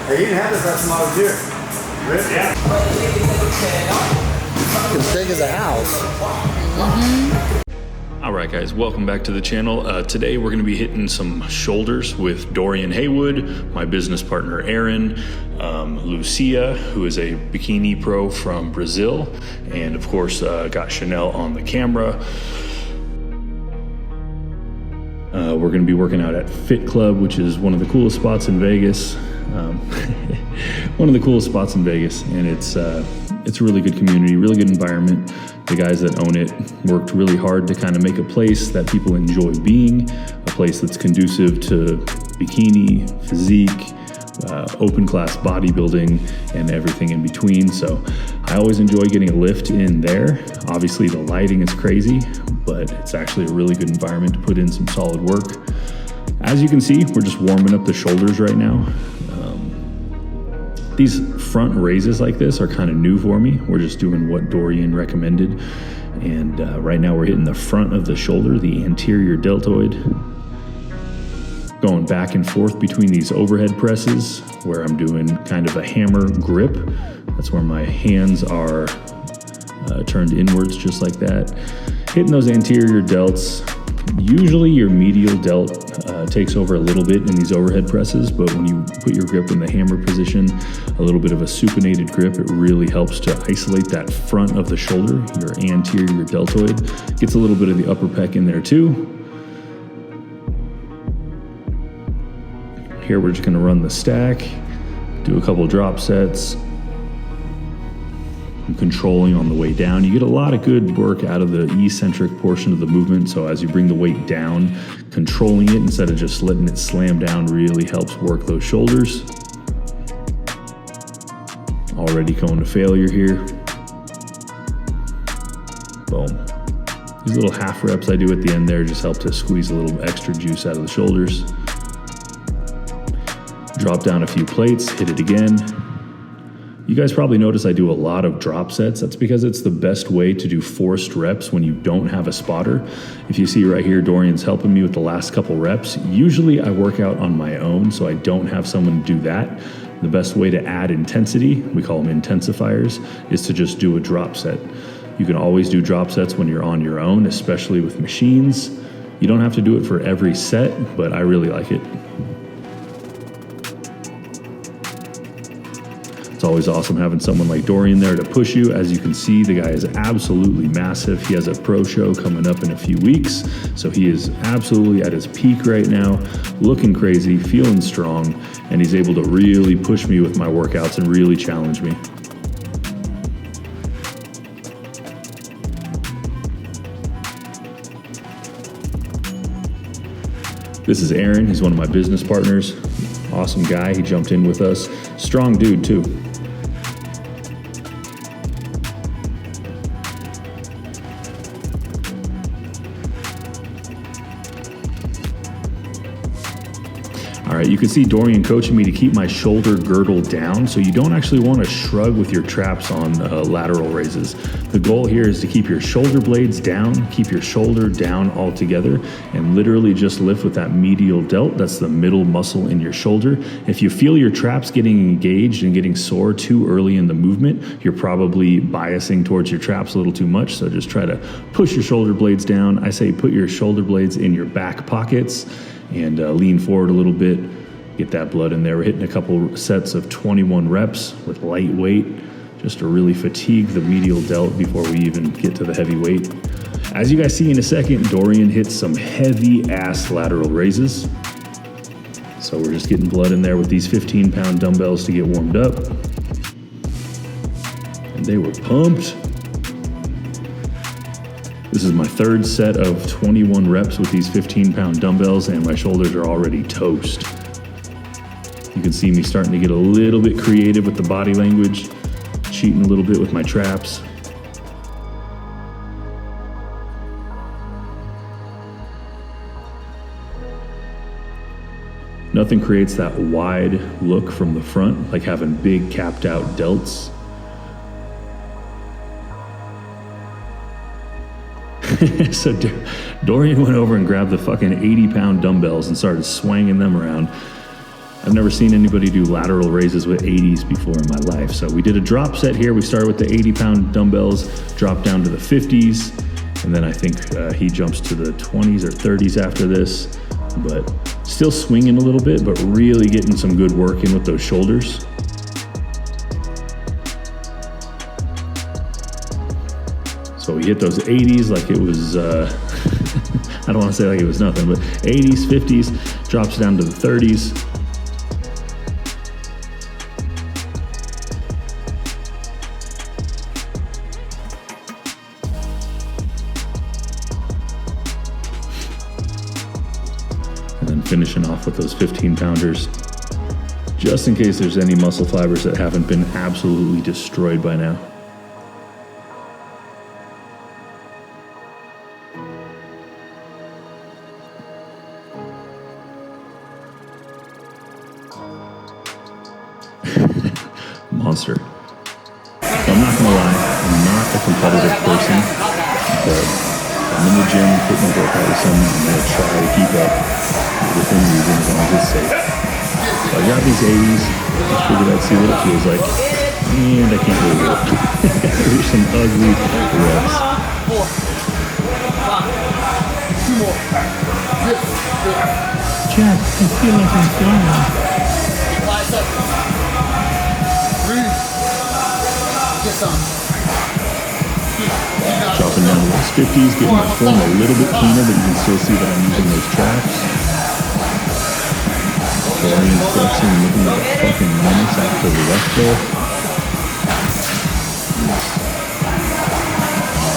Hey, you didn't have this last time I was here. Really? Yeah. As big as a house. All right, guys, welcome back to the channel. Today we're going to be hitting some shoulders with Dorian Haywood, my business partner Aaron, Lucia, who is a bikini pro from Brazil, and of course got Chanel on the camera. We're going to be working out at Fit Club, which is one of the coolest spots in Vegas. One of the coolest spots in Vegas, and it's a really good community, really good environment. The guys that own it worked really hard to kind of make a place that people enjoy being, a place that's conducive to bikini, physique, open class bodybuilding, and everything in between. So I always enjoy getting a lift in there. Obviously the lighting is crazy, but it's actually a really good environment to put in some solid work. As you can see, we're just warming up the shoulders right now. These front raises like this are kind of new for me. We're just doing what Dorian recommended. And right now we're hitting the front of the shoulder, the anterior deltoid. Going back and forth between these overhead presses where I'm doing kind of a hammer grip. That's where my hands are turned inwards just like that. Hitting those anterior delts. Usually your medial delt takes over a little bit in these overhead presses, but when you put your grip in the hammer position, a little bit of a supinated grip, it really helps to isolate that front of the shoulder, your anterior deltoid. Gets a little bit of the upper pec in there too. Here we're just gonna run the stack, do a couple drop sets. I'm controlling on the way down. You get a lot of good work out of the eccentric portion of the movement. So as you bring the weight down, controlling it instead of just letting it slam down really helps work those shoulders. Already going to failure here. Boom. These little half reps I do at the end there just help to squeeze a little extra juice out of the shoulders. Drop down a few plates, hit it again. You guys probably notice I do a lot of drop sets. That's because it's the best way to do forced reps when you don't have a spotter. If you see right here, Dorian's helping me with the last couple reps. Usually I work out on my own, so I don't have someone do that. The best way to add intensity, we call them intensifiers, is to just do a drop set. You can always do drop sets when you're on your own, especially with machines. You don't have to do it for every set, but I really like it. It's always awesome having someone like Dorian there to push you. As you can see, the guy is absolutely massive. He has a pro show coming up in a few weeks, so he is absolutely at his peak right now, looking crazy, feeling strong, and he's able to really push me with my workouts and really challenge me. This is Aaron. He's one of my business partners. Awesome guy. He jumped in with us. Strong dude too. All right, you can see Dorian coaching me to keep my shoulder girdle down, so you don't actually want to shrug with your traps on lateral raises. The goal here is to keep your shoulder blades down, keep your shoulder down altogether, and literally just lift with that medial delt. That's the middle muscle in your shoulder. If you feel your traps getting engaged and getting sore too early in the movement, you're probably biasing towards your traps a little too much, so just try to push your shoulder blades down. I say put your shoulder blades in your back pockets and lean forward a little bit, get that blood in there. We're hitting a couple sets of 21 reps with light weight, just to really fatigue the medial delt before we even get to the heavy weight. As you guys see in a second, Dorian hits some heavy ass lateral raises. So we're just getting blood in there with these 15-pound dumbbells to get warmed up. And they were pumped. This is my third set of 21 reps with these 15-pound dumbbells, and my shoulders are already toast. You can see me starting to get a little bit creative with the body language, cheating a little bit with my traps. Nothing creates that wide look from the front like having big capped out delts. So Dorian went over and grabbed the fucking 80-pound dumbbells and started swinging them around. I've never seen anybody do lateral raises with 80s before in my life. So we did a drop set here. We started with the 80-pound dumbbells, dropped down to the 50s, and then I think he jumps to the 20s or 30s after this, but still swinging a little bit, but really getting some good work in with those shoulders. So we hit those 80s like it was, I don't want to say like it was nothing, but 80s, 50s, drops down to the 30s. And then finishing off with those 15-pounders, just in case there's any muscle fibers that haven't been absolutely destroyed by now. Monster. So I'm not gonna lie, I'm not a competitive person, but I'm in the gym putting a workout with someone. I'm gonna try to keep up within reason as long as it's safe. So I got these 80s, just figured I'd see what it feels like, and I can't really do it. There's some ugly reps. 4, 5, 2 more. Jack, I feel like I'm flying. Dropping down to those 50s, getting my form a little bit cleaner, but you can still see that I'm using those traps. Dorian flexing and looking at that fucking minus after the left there.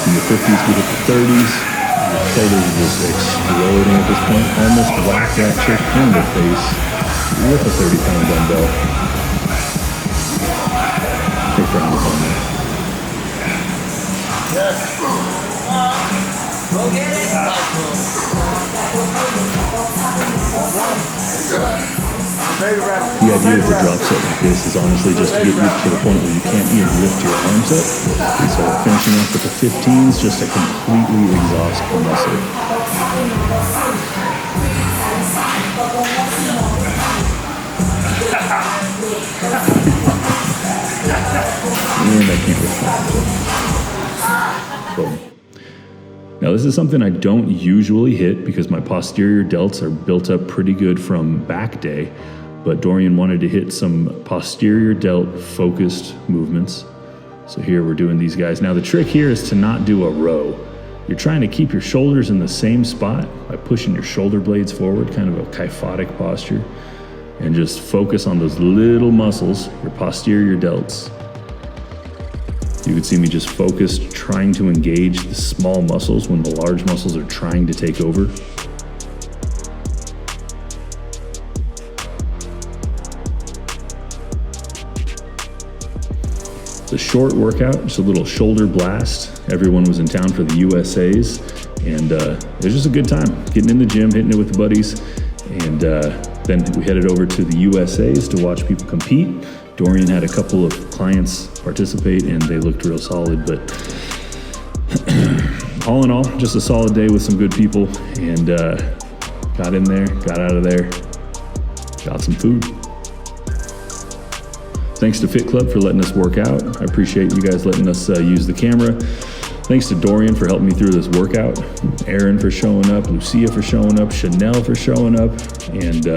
In the 50s, we hit the 30s. The shoulders are just exploding at this point. Almost whacked that chick in the face with a 30-pound dumbbell. Take round up on that. Go get it. The idea of a drop set like this is honestly just to get you to the point where you can't even lift your arms up. And so finishing off with the 15s just to completely exhaust the muscle. And I can't lift my arms up. Boom. Now this is something I don't usually hit because my posterior delts are built up pretty good from back day, but Dorian wanted to hit some posterior delt focused movements. So here we're doing these guys. Now the trick here is to not do a row. You're trying to keep your shoulders in the same spot by pushing your shoulder blades forward, kind of a kyphotic posture, and just focus on those little muscles, your posterior delts. You can see me just focused, trying to engage the small muscles when the large muscles are trying to take over. It's a short workout, just a little shoulder blast. Everyone was in town for the USAs, and it was just a good time. Getting in the gym, hitting it with the buddies, and then we headed over to the USAs to watch people compete. Dorian had a couple of clients participate and they looked real solid, but all in all, just a solid day with some good people, and got in there, got out of there, got some food. Thanks to Fit Club for letting us work out. I appreciate you guys letting us use the camera. Thanks to Dorian for helping me through this workout, Aaron for showing up, Lucia for showing up, Chanel for showing up, and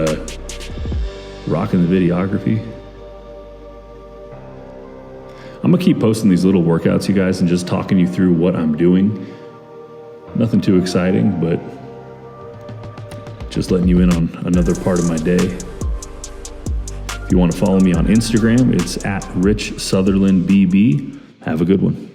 rocking the videography. I'm gonna keep posting these little workouts, you guys, and just talking you through what I'm doing. Nothing too exciting, but just letting you in on another part of my day. If you want to follow me on Instagram, it's @RichSutherlandBB. Have a good one.